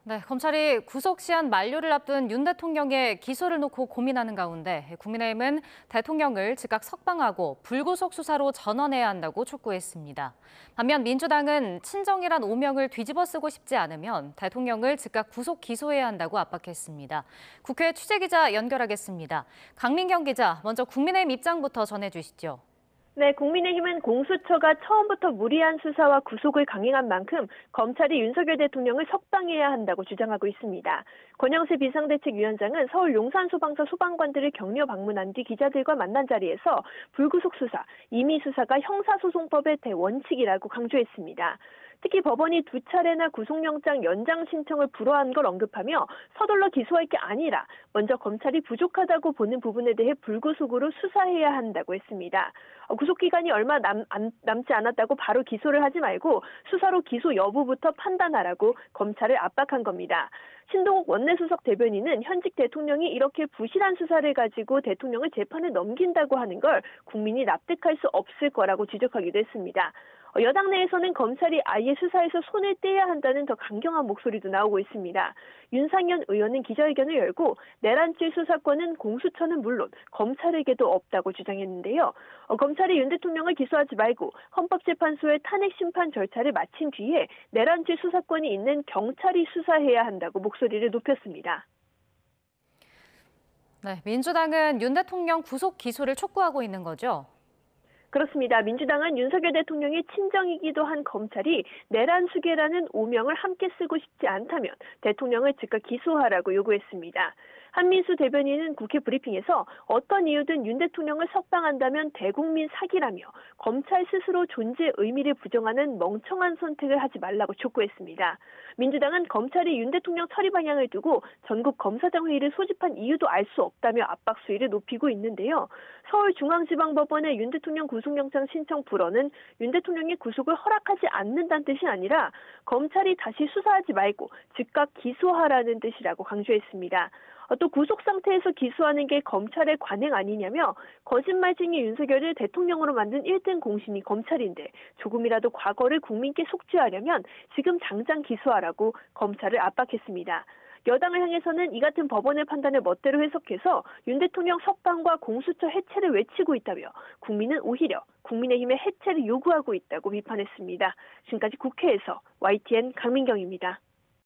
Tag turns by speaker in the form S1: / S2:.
S1: 네, 검찰이 구속 시한 만료를 앞둔 윤 대통령의 기소를 놓고 고민하는 가운데 국민의힘은 대통령을 즉각 석방하고 불구속 수사로 전환해야 한다고 촉구했습니다. 반면 민주당은 친정이란 오명을 뒤집어쓰고 싶지 않으면 대통령을 즉각 구속 기소해야 한다고 압박했습니다. 국회 취재기자 연결하겠습니다. 강민경 기자, 먼저 국민의힘 입장부터 전해주시죠.
S2: 네, 국민의힘은 공수처가 처음부터 무리한 수사와 구속을 강행한 만큼 검찰이 윤석열 대통령을 석방해야 한다고 주장하고 있습니다. 권영세 비상대책위원장은 서울 용산소방서 소방관들을 격려 방문한 뒤 기자들과 만난 자리에서 불구속 수사, 임의 수사가 형사소송법의 대원칙이라고 강조했습니다. 특히 법원이 두 차례나 구속영장 연장 신청을 불허한 걸 언급하며 서둘러 기소할 게 아니라 먼저 검찰이 부족하다고 보는 부분에 대해 불구속으로 수사해야 한다고 했습니다. 구속기간이 얼마 남지 않았다고 바로 기소를 하지 말고 수사로 기소 여부부터 판단하라고 검찰을 압박한 겁니다. 신동욱 원내수석 대변인은 현직 대통령이 이렇게 부실한 수사를 가지고 대통령을 재판에 넘긴다고 하는 걸 국민이 납득할 수 없을 거라고 지적하기도 했습니다. 여당 내에서는 검찰이 아예 수사에서 손을 떼야 한다는 더 강경한 목소리도 나오고 있습니다. 윤상현 의원은 기자회견을 열고 내란죄 수사권은 공수처는 물론 검찰에게도 없다고 주장했는데요. 검찰이 윤 대통령을 기소하지 말고 헌법재판소의 탄핵 심판 절차를 마친 뒤에 내란죄 수사권이 있는 경찰이 수사해야 한다고 목소리를 높였습니다.
S1: 네, 민주당은 윤 대통령 구속 기소를 촉구하고 있는 거죠?
S2: 그렇습니다. 민주당은 윤석열 대통령의 친정이기도 한 검찰이 내란 수괴라는 오명을 함께 쓰고 싶지 않다면 대통령을 즉각 기소하라고 요구했습니다. 한민수 대변인은 국회 브리핑에서 어떤 이유든 윤 대통령을 석방한다면 대국민 사기라며 검찰 스스로 존재 의미를 부정하는 멍청한 선택을 하지 말라고 촉구했습니다. 민주당은 검찰이 윤 대통령 처리 방향을 두고 전국 검사장 회의를 소집한 이유도 알 수 없다며 압박 수위를 높이고 있는데요. 서울중앙지방법원의 윤 대통령 구속영장 신청 불허는 윤 대통령의 구속을 허락하지 않는다는 뜻이 아니라 검찰이 다시 수사하지 말고 즉각 기소하라는 뜻이라고 강조했습니다. 또 구속 상태에서 기소하는 게 검찰의 관행 아니냐며 거짓말쟁이 윤석열을 대통령으로 만든 1등 공신이 검찰인데 조금이라도 과거를 국민께 속죄하려면 지금 당장 기소하라고 검찰을 압박했습니다. 여당을 향해서는 이 같은 법원의 판단을 멋대로 해석해서 윤 대통령 석방과 공수처 해체를 외치고 있다며 국민은 오히려 국민의힘의 해체를 요구하고 있다고 비판했습니다. 지금까지 국회에서 YTN 강민경입니다.